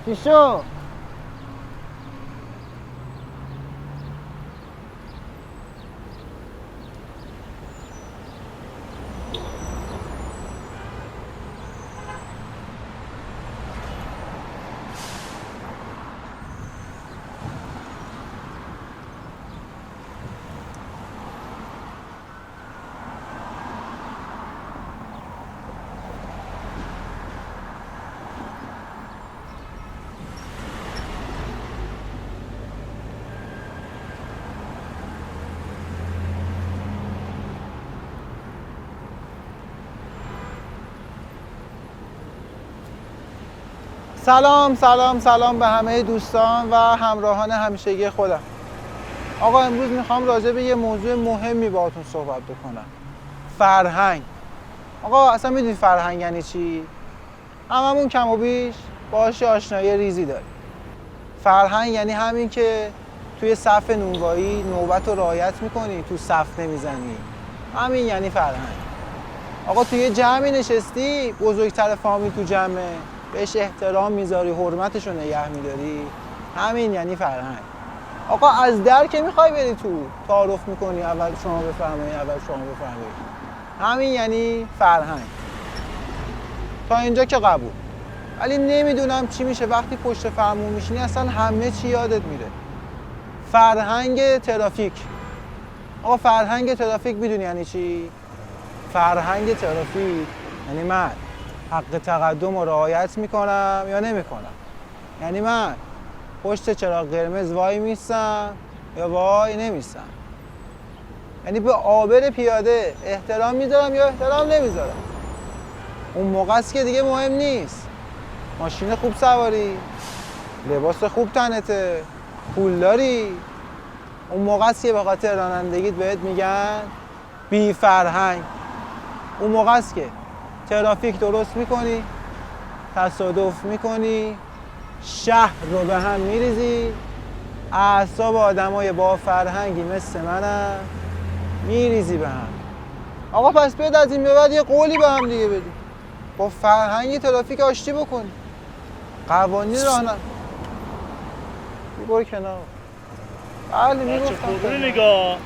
چی شو؟ سلام به همه دوستان و همراهان همیشگی خودم. آقا امروز میخوام راجع به یه موضوع مهمی باهاتون صحبت بکنم. فرهنگ. آقا اصلا میدونی فرهنگ یعنی چی؟ هممون کم و بیش باهاش آشنایی ریزی داریم. فرهنگ یعنی همین که توی صف نونوایی نوبت رو رعایت میکنی، تو صف نمیزنی. همین یعنی فرهنگ. آقا توی جمعی نشستی، بزرگتر فامیل تو جمعه، بهش احترام میذاری، حرمتش رو نگه میداری، همین یعنی فرهنگ. آقا از در که میخوای بری تو، تعارف میکنی، اول شما بفرمایید، اول شما بفرمایید، همین یعنی فرهنگ. تا اینجا که قبول. ولی نمیدونم چی میشه وقتی پشت فرمون میشینی، اصلا همه چی یادت میره. فرهنگ ترافیک. آقا فرهنگ ترافیک میدونی یعنی چی؟ فرهنگ ترافیک یعنی من حق تقدم رو رعایت میکنم یا نمیکنم. یعنی من پشت چراغ قرمز وای میستم یا وای نمیستم. یعنی به عابر پیاده احترام میذارم یا احترام نمیذارم. اون موقع است که دیگه مهم نیست ماشین خوب سواری، لباس خوب تنته، پول داری. اون موقع است که به خاطر رانندگیت بهت میگن بی فرهنگ. اون موقع است که ترافیک درست میکنی، تصادف میکنی، شهر رو به هم میریزی، اعصاب آدمای با فرهنگی مثل منم میریزی به هم. آقا پس بیاد از این به بعد یه قولی به هم دیگه بدی، با فرهنگ ترافیک آشتی بکنی، قوانین راهنمایی. برو کنار. بله میگفتم نگاه